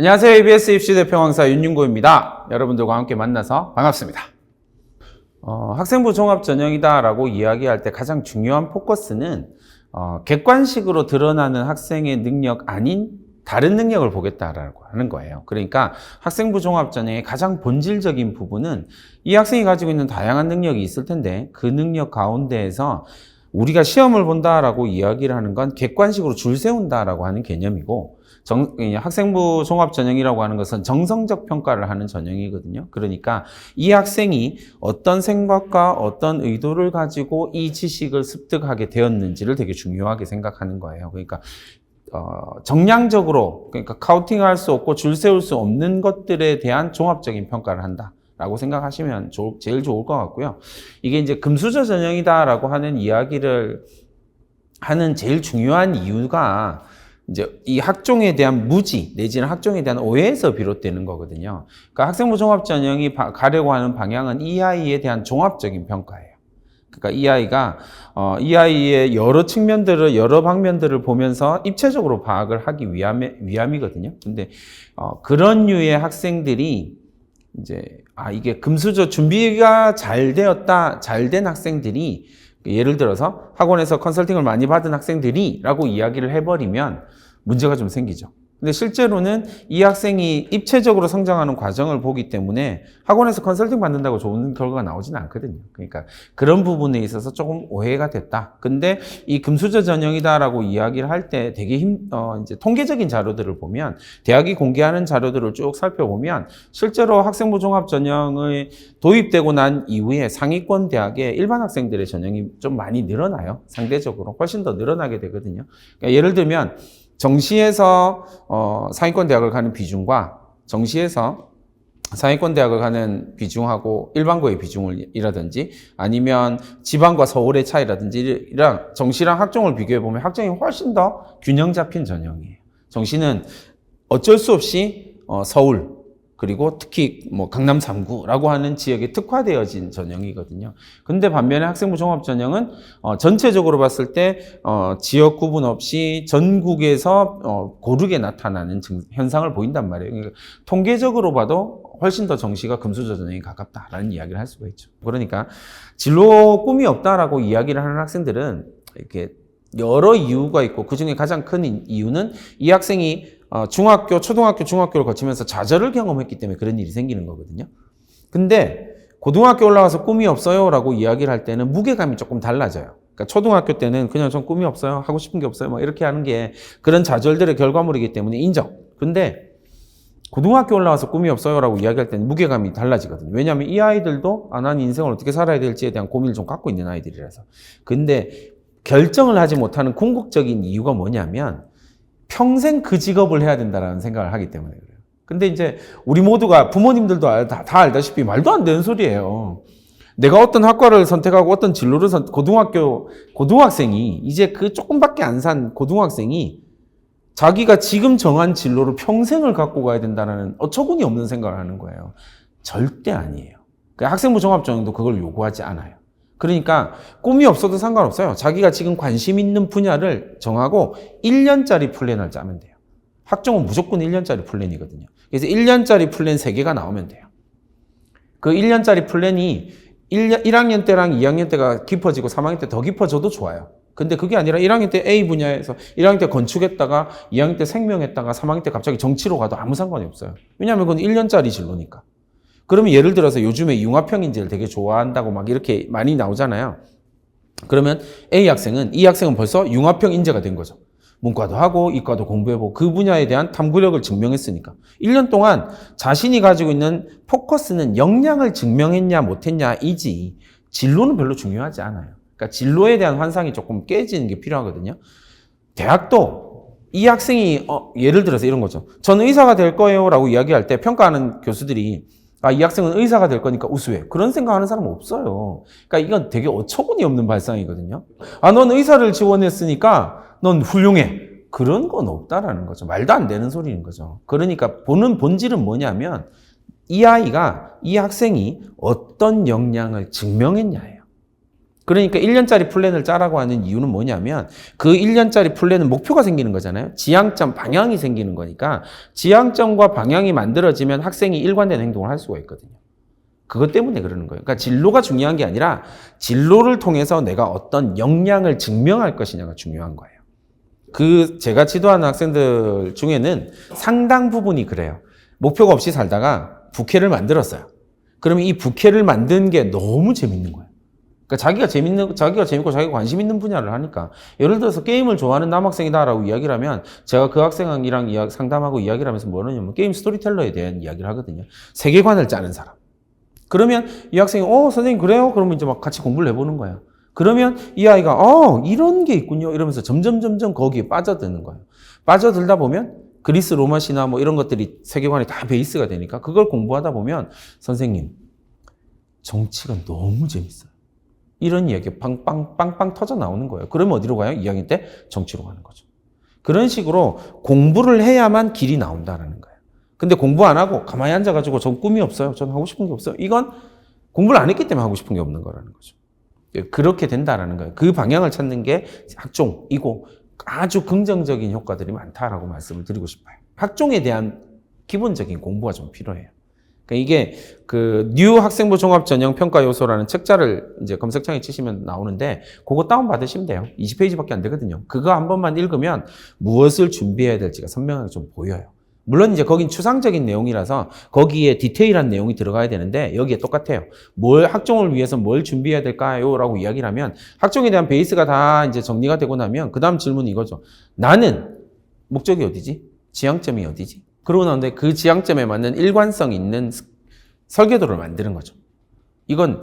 안녕하세요. ABS 입시대표 강사 윤윤고입니다. 여러분들과 함께 만나서 반갑습니다. 학생부 종합전형이다라고 이야기할 때 가장 중요한 포커스는 객관식으로 드러나는 학생의 능력 아닌 다른 능력을 보겠다라고 하는 거예요. 그러니까 학생부 종합전형의 가장 본질적인 부분은 이 학생이 가지고 있는 다양한 능력이 있을 텐데 그 능력 가운데에서 우리가 시험을 본다라고 이야기를 하는 건 객관식으로 줄 세운다라고 하는 개념이고 학생부 종합전형이라고 하는 것은 정성적 평가를 하는 전형이거든요. 그러니까 이 학생이 어떤 생각과 어떤 의도를 가지고 이 지식을 습득하게 되었는지를 되게 중요하게 생각하는 거예요. 그러니까 정량적으로 그러니까 카운팅할 수 없고 줄 세울 수 없는 것들에 대한 종합적인 평가를 한다라고 생각하시면 제일 좋을 것 같고요. 이게 이제 금수저 전형이다라고 하는 이야기를 하는 제일 중요한 이유가 이제 이 학종에 대한 무지 내지는 학종에 대한 오해에서 비롯되는 거거든요. 그러니까 학생부 종합전형이 가려고 하는 방향은 이 아이에 대한 종합적인 평가예요. 그러니까 이 아이의 여러 측면들을 여러 방면들을 보면서 입체적으로 파악을 하기 위함이거든요. 근데 그런 류의 학생들이 이제 이게 금수저 준비가 잘 된 학생들이 예를 들어서 학원에서 컨설팅을 많이 받은 학생들이라고 이야기를 해버리면 문제가 좀 생기죠. 근데 실제로는 이 학생이 입체적으로 성장하는 과정을 보기 때문에 학원에서 컨설팅 받는다고 좋은 결과가 나오지는 않거든요. 그러니까 그런 부분에 있어서 조금 오해가 됐다. 근데 이 금수저 전형이다라고 이야기를 할 때 되게 이제 통계적인 자료들을 보면 대학이 공개하는 자료들을 쭉 살펴보면 실제로 학생부 종합 전형이 도입되고 난 이후에 상위권 대학의 일반 학생들의 전형이 좀 많이 늘어나요. 상대적으로 훨씬 더 늘어나게 되거든요. 그러니까 예를 들면 정시에서 상위권 대학을 가는 비중과 정시에서 상위권 대학을 가는 비중하고 일반고의 비중이라든지 아니면 지방과 서울의 차이라든지 이랑 정시랑 학종을 비교해 보면 학종이 훨씬 더 균형 잡힌 전형이에요. 정시는 어쩔 수 없이 서울 그리고 특히 강남 3구라고 하는 지역에 특화되어진 전형이거든요. 근데 반면에 학생부 종합 전형은 전체적으로 봤을 때 지역 구분 없이 전국에서 고르게 나타나는 현상을 보인단 말이에요. 그러니까 통계적으로 봐도 훨씬 더 정시가 금수저 전형에 가깝다라는 이야기를 할 수가 있죠. 그러니까 진로 꿈이 없다라고 이야기를 하는 학생들은 이렇게 여러 이유가 있고 그중에 가장 큰 이유는 이 학생이 중학교, 초등학교, 중학교를 거치면서 좌절을 경험했기 때문에 그런 일이 생기는 거거든요. 근데 고등학교 올라가서 꿈이 없어요 라고 이야기를 할 때는 무게감이 조금 달라져요. 그러니까 초등학교 때는 그냥 전 꿈이 없어요, 하고 싶은 게 없어요, 이렇게 하는 게 그런 좌절들의 결과물이기 때문에 인정. 근데 고등학교 올라가서 꿈이 없어요 라고 이야기할 때는 무게감이 달라지거든요. 왜냐하면 이 아이들도 난 인생을 어떻게 살아야 될지에 대한 고민을 좀 갖고 있는 아이들이라서. 근데 결정을 하지 못하는 궁극적인 이유가 뭐냐면 평생 그 직업을 해야 된다라는 생각을 하기 때문에 그래요. 근데 이제 우리 모두가 부모님들도 다 알다시피 말도 안 되는 소리예요. 내가 어떤 학과를 선택하고 어떤 진로를 고등학생이 이제 그 조금밖에 안 산 고등학생이 자기가 지금 정한 진로로 평생을 갖고 가야 된다는 어처구니 없는 생각을 하는 거예요. 절대 아니에요. 학생부 종합전형도 그걸 요구하지 않아요. 그러니까 꿈이 없어도 상관없어요. 자기가 지금 관심 있는 분야를 정하고 1년짜리 플랜을 짜면 돼요. 학종은 무조건 1년짜리 플랜이거든요. 그래서 1년짜리 플랜 3개가 나오면 돼요. 그 1년짜리 플랜이 1학년 때랑 2학년 때가 깊어지고 3학년 때 더 깊어져도 좋아요. 근데 그게 아니라 1학년 때 A 분야에서 1학년 때 건축했다가 2학년 때 생명했다가 3학년 때 갑자기 정치로 가도 아무 상관이 없어요. 왜냐하면 그건 1년짜리 진로니까. 그러면 예를 들어서 요즘에 융합형 인재를 되게 좋아한다고 이렇게 많이 나오잖아요. 그러면 이 학생은 벌써 융합형 인재가 된 거죠. 문과도 하고 이과도 공부해보고 그 분야에 대한 탐구력을 증명했으니까. 1년 동안 자신이 가지고 있는 포커스는 역량을 증명했냐 못했냐이지 진로는 별로 중요하지 않아요. 그러니까 진로에 대한 환상이 조금 깨지는 게 필요하거든요. 대학도 이 학생이 예를 들어서 이런 거죠. 저는 의사가 될 거예요 라고 이야기할 때 평가하는 교수들이 이 학생은 의사가 될 거니까 우수해. 그런 생각하는 사람은 없어요. 그러니까 이건 되게 어처구니 없는 발상이거든요. 넌 의사를 지원했으니까 넌 훌륭해. 그런 건 없다라는 거죠. 말도 안 되는 소리인 거죠. 그러니까 보는 본질은 뭐냐면 이 학생이 어떤 역량을 증명했냐예요. 그러니까 1년짜리 플랜을 짜라고 하는 이유는 뭐냐면 그 1년짜리 플랜은 목표가 생기는 거잖아요. 지향점, 방향이 생기는 거니까 지향점과 방향이 만들어지면 학생이 일관된 행동을 할 수가 있거든요. 그것 때문에 그러는 거예요. 그러니까 진로가 중요한 게 아니라 진로를 통해서 내가 어떤 역량을 증명할 것이냐가 중요한 거예요. 제가 지도하는 학생들 중에는 상당 부분이 그래요. 목표가 없이 살다가 부캐를 만들었어요. 그러면 이 부캐를 만든 게 너무 재밌는 거예요. 그러니까 자기가 재밌고 자기가 관심 있는 분야를 하니까. 예를 들어서 게임을 좋아하는 남학생이다라고 이야기를 하면 제가 그 학생이랑 상담하고 이야기를 하면서 뭐 하냐면 게임 스토리텔러에 대한 이야기를 하거든요. 세계관을 짜는 사람. 그러면 이 학생이 선생님 그래요? 그러면 이제 막 같이 공부를 해보는 거예요. 그러면 이 아이가 이런 게 있군요 이러면서 점점 거기에 빠져드는 거예요. 빠져들다 보면 그리스 로마 신화 뭐 이런 것들이 세계관이 다 베이스가 되니까 그걸 공부하다 보면 선생님 정치가 너무 재밌어요. 이런 이야기가 빵빵 터져 나오는 거예요. 그러면 어디로 가요? 2학년 때 정치로 가는 거죠. 그런 식으로 공부를 해야만 길이 나온다는 거예요. 근데 공부 안 하고 가만히 앉아가지고 전 꿈이 없어요. 전 하고 싶은 게 없어요. 이건 공부를 안 했기 때문에 하고 싶은 게 없는 거라는 거죠. 그렇게 된다라는 거예요. 그 방향을 찾는 게 학종이고 아주 긍정적인 효과들이 많다라고 말씀을 드리고 싶어요. 학종에 대한 기본적인 공부가 좀 필요해요. 그러니까 이게 뉴 학생부 종합 전형 평가 요소라는 책자를 이제 검색창에 치시면 나오는데 그거 다운 받으시면 돼요. 20페이지밖에 안 되거든요. 그거 한 번만 읽으면 무엇을 준비해야 될지가 선명하게 좀 보여요. 물론 이제 거긴 추상적인 내용이라서 거기에 디테일한 내용이 들어가야 되는데 여기에 똑같아요. 학종을 위해서 뭘 준비해야 될까요? 라고 이야기를 하면 학종에 대한 베이스가 다 이제 정리가 되고 나면 그 다음 질문이 이거죠. 나는 목적이 어디지? 지향점이 어디지? 그러고 나는데 그 지향점에 맞는 일관성 있는 설계도를 만드는 거죠. 이건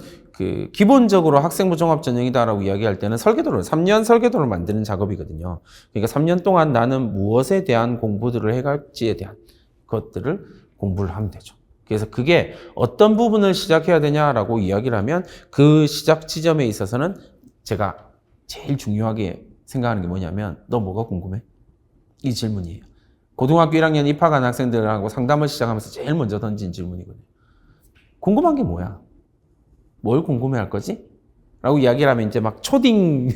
기본적으로 학생부 종합전형이다라고 이야기할 때는 3년 설계도를 만드는 작업이거든요. 그러니까 3년 동안 나는 무엇에 대한 공부들을 해갈지에 대한 것들을 공부를 하면 되죠. 그래서 그게 어떤 부분을 시작해야 되냐라고 이야기를 하면 그 시작 지점에 있어서는 제가 제일 중요하게 생각하는 게 뭐냐면 너 뭐가 궁금해? 이 질문이에요. 고등학교 1학년 입학한 학생들하고 상담을 시작하면서 제일 먼저 던진 질문이거든요. 궁금한 게 뭐야? 뭘 궁금해할 거지? 라고 이야기를 하면 이제 막 초딩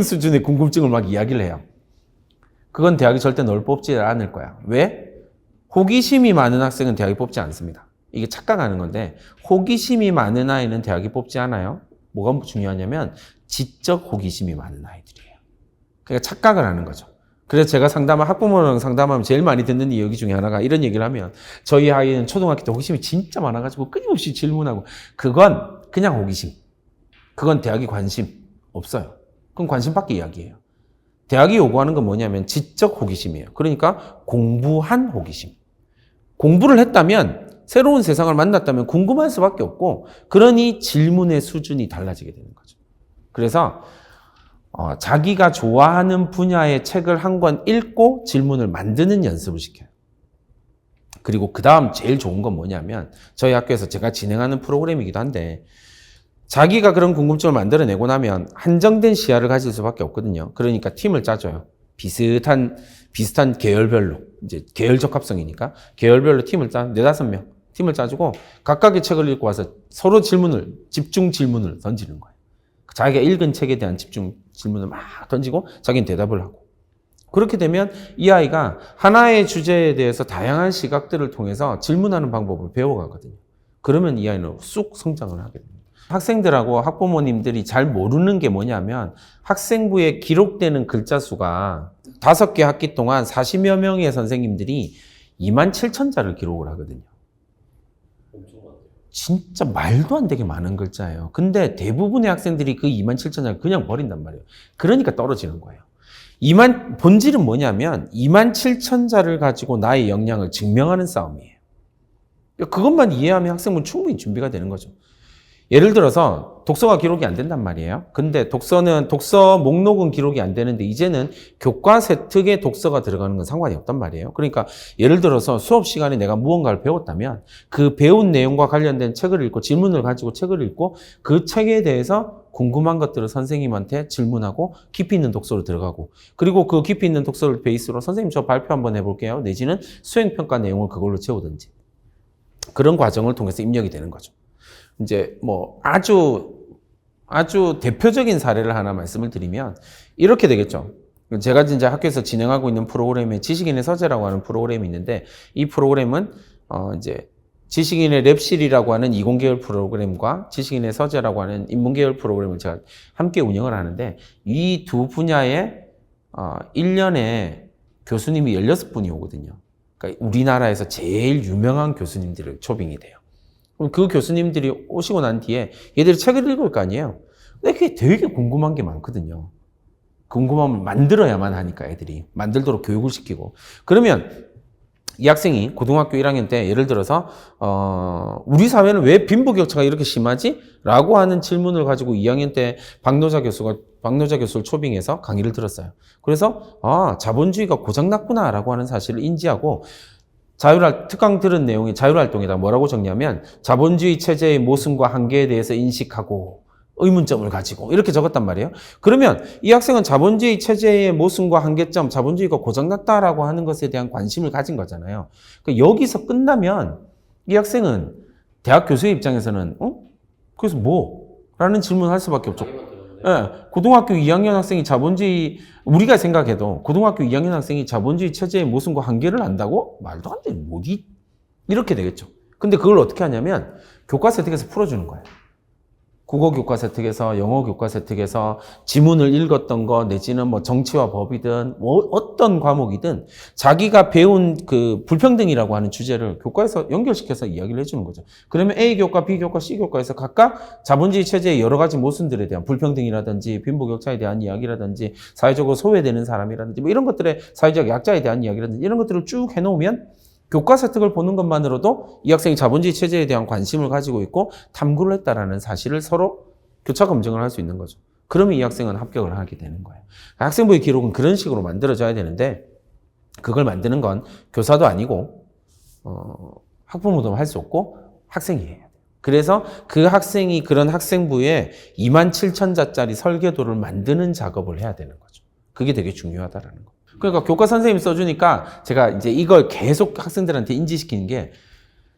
수준의 궁금증을 막 이야기를 해요. 그건 대학이 절대 널 뽑지 않을 거야. 왜? 호기심이 많은 학생은 대학이 뽑지 않습니다. 이게 착각하는 건데 호기심이 많은 아이는 대학이 뽑지 않아요. 뭐가 중요하냐면 지적 호기심이 많은 아이들이에요. 그러니까 착각을 하는 거죠. 그래서 제가 학부모랑 상담하면 제일 많이 듣는 이야기 중에 하나가 이런 얘기를 하면 저희 아이는 초등학교 때 호기심이 진짜 많아가지고 끊임없이 질문하고 그건 그냥 호기심. 그건 대학이 관심 없어요. 그건 관심 밖의 이야기예요. 대학이 요구하는 건 뭐냐면 지적 호기심이에요. 그러니까 공부한 호기심. 공부를 했다면 새로운 세상을 만났다면 궁금할 수밖에 없고 그러니 질문의 수준이 달라지게 되는 거죠. 그래서 자기가 좋아하는 분야의 책을 한 권 읽고 질문을 만드는 연습을 시켜요. 그리고 그 다음 제일 좋은 건 뭐냐면 저희 학교에서 제가 진행하는 프로그램이기도 한데 자기가 그런 궁금증을 만들어내고 나면 한정된 시야를 가질 수밖에 없거든요. 그러니까 팀을 짜줘요. 비슷한 계열별로 이제 계열 적합성이니까 계열별로 팀을 4-5명 팀을 짜주고 각각의 책을 읽고 와서 서로 집중 질문을 던지는 거예요. 자기가 읽은 책에 대한 집중 질문을 막 던지고 자기는 대답을 하고 그렇게 되면 이 아이가 하나의 주제에 대해서 다양한 시각들을 통해서 질문하는 방법을 배워가거든요. 그러면 이 아이는 쑥 성장을 하게 됩니다. 학생들하고 학부모님들이 잘 모르는 게 뭐냐면 학생부에 기록되는 글자 수가 5개 학기 동안 40여 명의 선생님들이 27,000자를 기록을 하거든요. 진짜 말도 안 되게 많은 글자예요. 근데 대부분의 학생들이 그 27,000자를 그냥 버린단 말이에요. 그러니까 떨어지는 거예요. 본질은 뭐냐면 27,000자를 가지고 나의 역량을 증명하는 싸움이에요. 그것만 이해하면 학생은 충분히 준비가 되는 거죠. 예를 들어서 독서가 기록이 안 된단 말이에요. 근데 독서 목록은 기록이 안 되는데 이제는 교과 세특에 독서가 들어가는 건 상관이 없단 말이에요. 그러니까 예를 들어서 수업 시간에 내가 무언가를 배웠다면 그 배운 내용과 관련된 책을 읽고 질문을 가지고 책을 읽고 그 책에 대해서 궁금한 것들을 선생님한테 질문하고 깊이 있는 독서로 들어가고 그리고 그 깊이 있는 독서를 베이스로 선생님 저 발표 한번 해볼게요. 내지는 수행평가 내용을 그걸로 채우든지 그런 과정을 통해서 입력이 되는 거죠. 이제 뭐 아주 아주 대표적인 사례를 하나 말씀을 드리면 이렇게 되겠죠. 제가 진짜 학교에서 진행하고 있는 프로그램에 지식인의 서재라고 하는 프로그램이 있는데 이 프로그램은 이제 지식인의 랩실이라고 하는 이공계열 프로그램과 지식인의 서재라고 하는 인문계열 프로그램을 제가 함께 운영을 하는데 이 두 분야에 1년에 교수님이 16분이 오거든요. 그러니까 우리나라에서 제일 유명한 교수님들이 초빙이 돼요. 그럼 그 교수님들이 오시고 난 뒤에 얘들이 책을 읽을 거 아니에요. 근데 그게 되게 궁금한 게 많거든요. 궁금함을 만들어야만 하니까 애들이 만들도록 교육을 시키고 그러면 이 학생이 고등학교 1학년 때 예를 들어서 우리 사회는 왜 빈부격차가 이렇게 심하지? 라고 하는 질문을 가지고 2학년 때 박노자 교수를 초빙해서 강의를 들었어요. 그래서 자본주의가 고장났구나 라고 하는 사실을 인지하고 특강 들은 내용이 자율활동에다 뭐라고 적냐면 자본주의 체제의 모순과 한계에 대해서 인식하고 의문점을 가지고 이렇게 적었단 말이에요. 그러면 이 학생은 자본주의 체제의 모순과 한계점, 자본주의가 고장났다라고 하는 것에 대한 관심을 가진 거잖아요. 여기서 끝나면 이 학생은 대학 교수의 입장에서는 그래서 뭐? 라는 질문을 할 수밖에 없죠. 네, 고등학교 2학년 학생이 우리가 생각해도 고등학교 2학년 학생이 자본주의 체제의 모순과 한계를 안다고? 말도 안 돼. 뭐지? 이렇게 되겠죠. 근데 그걸 어떻게 하냐면 교과서 혜택에서 풀어주는 거예요. 국어 교과서 혜택에서 영어 교과서 혜택에서 지문을 읽었던 거 내지는 뭐 정치와 법이든 뭐 어떤 과목이든 자기가 배운 그 불평등이라고 하는 주제를 교과에서 연결시켜서 이야기를 해주는 거죠. 그러면 A 교과, B 교과, C 교과에서 각각 자본주의 체제의 여러 가지 모순들에 대한 불평등이라든지 빈부격차에 대한 이야기라든지 사회적으로 소외되는 사람이라든지 뭐 이런 것들의 사회적 약자에 대한 이야기라든지 이런 것들을 쭉 해놓으면 교과서 혜택을 보는 것만으로도 이 학생이 자본주의 체제에 대한 관심을 가지고 있고 탐구를 했다라는 사실을 서로 교차 검증을 할 수 있는 거죠. 그러면 이 학생은 합격을 하게 되는 거예요. 학생부의 기록은 그런 식으로 만들어져야 되는데 그걸 만드는 건 교사도 아니고 학부모도 할 수 없고 학생이에요. 그래서 그 학생이 그런 학생부에 27,000자짜리 설계도를 만드는 작업을 해야 되는 거죠. 그게 되게 중요하다라는 거. 그러니까 교과 선생님이 써주니까 제가 이제 이걸 계속 학생들한테 인지시키는 게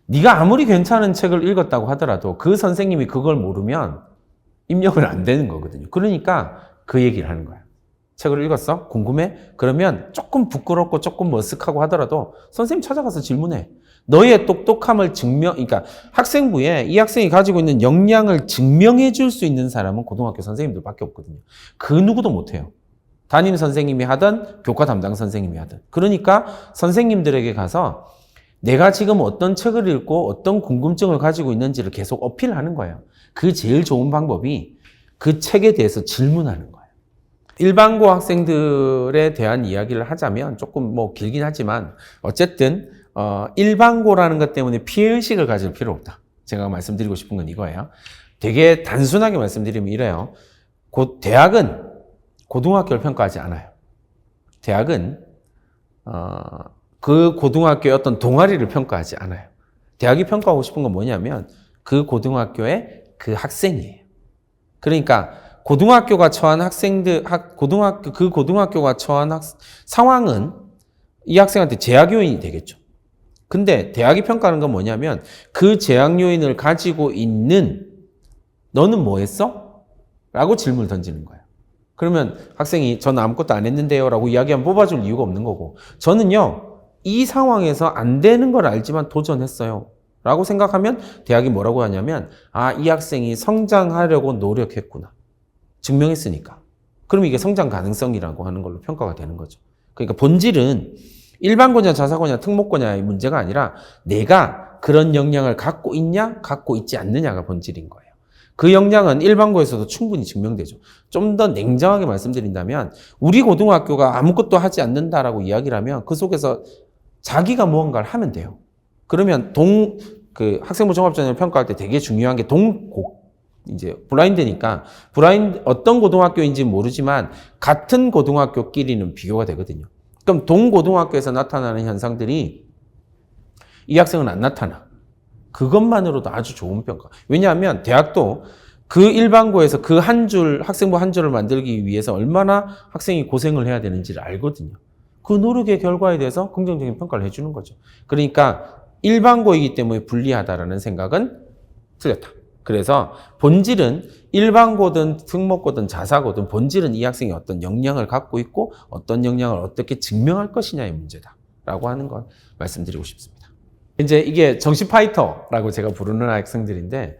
네가 아무리 괜찮은 책을 읽었다고 하더라도 그 선생님이 그걸 모르면 입력을 안 되는 거거든요. 그러니까 그 얘기를 하는 거야. 책을 읽었어? 궁금해? 그러면 조금 부끄럽고 조금 머쓱하고 하더라도 선생님 찾아가서 질문해. 너의 똑똑함을 그러니까 학생부에 이 학생이 가지고 있는 역량을 증명해 줄 수 있는 사람은 고등학교 선생님들밖에 없거든요. 그 누구도 못해요. 담임 선생님이 하든 교과 담당 선생님이 하든. 그러니까 선생님들에게 가서 내가 지금 어떤 책을 읽고 어떤 궁금증을 가지고 있는지를 계속 어필하는 거예요. 그 제일 좋은 방법이 그 책에 대해서 질문하는 거예요. 일반고 학생들에 대한 이야기를 하자면 조금 뭐 길긴 하지만 어쨌든 일반고라는 것 때문에 피해의식을 가질 필요 없다. 제가 말씀드리고 싶은 건 이거예요. 되게 단순하게 말씀드리면 이래요. 대학은 고등학교를 평가하지 않아요. 대학은 그 고등학교의 어떤 동아리를 평가하지 않아요. 대학이 평가하고 싶은 건 뭐냐면 그 고등학교의 그 학생이에요. 그러니까 고등학교가 처한 고등학교가 처한 상황은 이 학생한테 제약 요인이 되겠죠. 근데 대학이 평가하는 건 뭐냐면 그 제약 요인을 가지고 있는 너는 뭐 했어? 라고 질문을 던지는 거예요. 그러면 학생이 저는 아무것도 안 했는데요 라고 이야기하면 뽑아줄 이유가 없는 거고 저는요 이 상황에서 안 되는 걸 알지만 도전했어요 라고 생각하면 대학이 뭐라고 하냐면 이 학생이 성장하려고 노력했구나 증명했으니까 그럼 이게 성장 가능성이라고 하는 걸로 평가가 되는 거죠. 그러니까 본질은 일반고냐 자사고냐 특목고냐의 문제가 아니라 내가 그런 역량을 갖고 있냐 갖고 있지 않느냐가 본질인 거예요. 그 역량은 일반고에서도 충분히 증명되죠. 좀 더 냉정하게 말씀드린다면 우리 고등학교가 아무것도 하지 않는다라고 이야기를 하면 그 속에서 자기가 무언가를 하면 돼요. 그러면 학생부 종합전형을 평가할 때 되게 중요한 게 이제 블라인드니까 어떤 고등학교인지 모르지만 같은 고등학교끼리는 비교가 되거든요. 그럼 동고등학교에서 나타나는 현상들이 이 학생은 안 나타나. 그것만으로도 아주 좋은 평가. 왜냐하면 대학도 그 일반고에서 그 학생부 한 줄을 만들기 위해서 얼마나 학생이 고생을 해야 되는지를 알거든요. 그 노력의 결과에 대해서 긍정적인 평가를 해주는 거죠. 그러니까 일반고이기 때문에 불리하다라는 생각은 틀렸다. 그래서 본질은 일반고든 특목고든 자사고든 본질은 이 학생이 어떤 역량을 갖고 있고 어떤 역량을 어떻게 증명할 것이냐의 문제다라고 하는 걸 말씀드리고 싶습니다. 이제 이게 정시 파이터라고 제가 부르는 학생들인데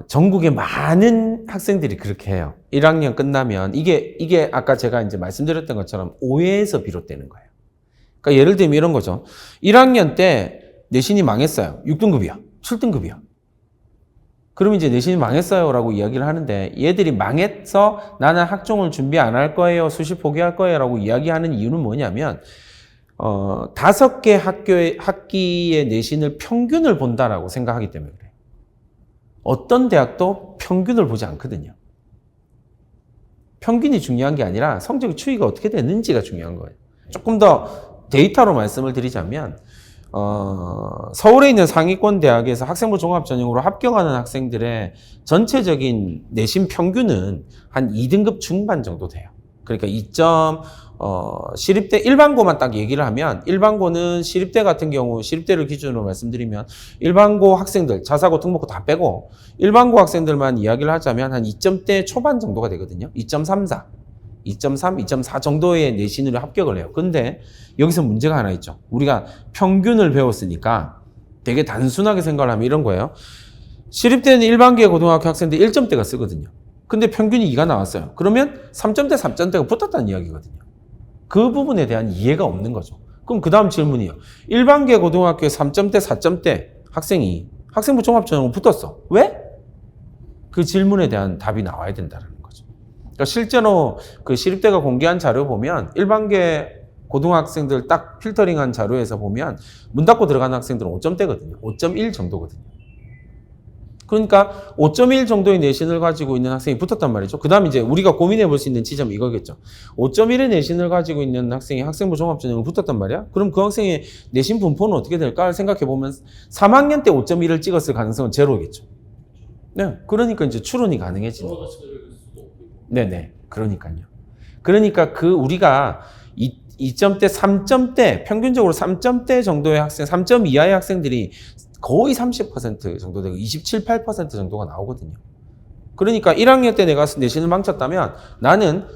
전국에 많은 학생들이 그렇게 해요. 1학년 끝나면 이게 아까 제가 이제 말씀드렸던 것처럼 오해에서 비롯되는 거예요. 그러니까 예를 들면 이런 거죠. 1학년 때 내신이 망했어요. 6등급이야. 7등급이야. 그러면 이제 내신이 망했어요라고 이야기를 하는데 얘들이 망해서 나는 학종을 준비 안 할 거예요. 수시 포기할 거예요라고 이야기하는 이유는 뭐냐면 5개 학기의 내신을 평균을 본다라고 생각하기 때문에 그래요. 어떤 대학도 평균을 보지 않거든요. 평균이 중요한 게 아니라 성적 추이가 어떻게 됐는지가 중요한 거예요. 조금 더 데이터로 말씀을 드리자면 서울에 있는 상위권 대학에서 학생부 종합 전형으로 합격하는 학생들의 전체적인 내신 평균은 한 2등급 중반 정도 돼요. 그러니까 시립대 일반고만 딱 얘기를 하면 일반고는 시립대 같은 경우 시립대를 기준으로 말씀드리면 일반고 학생들 자사고 특목고 다 빼고 일반고 학생들만 이야기를 하자면 한 2점대 초반 정도가 되거든요. 2.34 2.3, 2.4 정도의 내신으로 합격을 해요. 근데 여기서 문제가 하나 있죠. 우리가 평균을 배웠으니까 되게 단순하게 생각을 하면 이런 거예요. 시립대는 일반계 고등학교 학생들 1점대가 쓰거든요. 근데 평균이 2가 나왔어요. 그러면 3점대, 3점대가 붙었다는 이야기거든요. 그 부분에 대한 이해가 없는 거죠. 그럼 그 다음 질문이에요. 일반계 고등학교에 3점대, 4점대 학생이 학생부 종합전형으로 붙었어. 왜? 그 질문에 대한 답이 나와야 된다는 거죠. 그러니까 실제로 그 시립대가 공개한 자료 보면 일반계 고등학생들 딱 필터링한 자료에서 보면 문 닫고 들어가는 학생들은 5점대거든요. 5.1 정도거든요. 그러니까 5.1 정도의 내신을 가지고 있는 학생이 붙었단 말이죠. 그 다음 이제 우리가 고민해 볼 수 있는 지점이 이거겠죠. 5.1의 내신을 가지고 있는 학생이 학생부 종합전형을 붙었단 말이야. 그럼 그 학생의 내신 분포는 어떻게 될까 생각해 보면 3학년 때 5.1을 찍었을 가능성은 제로겠죠. 네, 그러니까 이제 추론이 가능해지는 거죠. 네네, 그러니까요. 그러니까 우리가 2점대, 3점대, 평균적으로 3점대 정도의 학생, 3점 이하의 학생들이 거의 30% 정도 되고 27, 8% 정도가 나오거든요. 그러니까 1학년 때 내가 내신을 망쳤다면 나는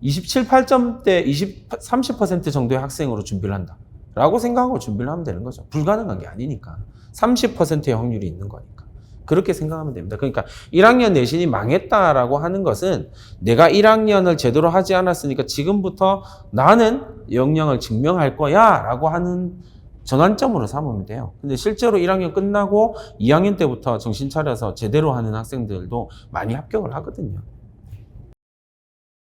27, 8점대 30% 정도의 학생으로 준비를 한다. 라고 생각하고 준비를 하면 되는 거죠. 불가능한 게 아니니까. 30%의 확률이 있는 거니까. 그렇게 생각하면 됩니다. 그러니까 1학년 내신이 망했다라고 하는 것은 내가 1학년을 제대로 하지 않았으니까 지금부터 나는 역량을 증명할 거야 라고 하는 전환점으로 삼으면 돼요. 근데 실제로 1학년 끝나고 2학년 때부터 정신 차려서 제대로 하는 학생들도 많이 합격을 하거든요.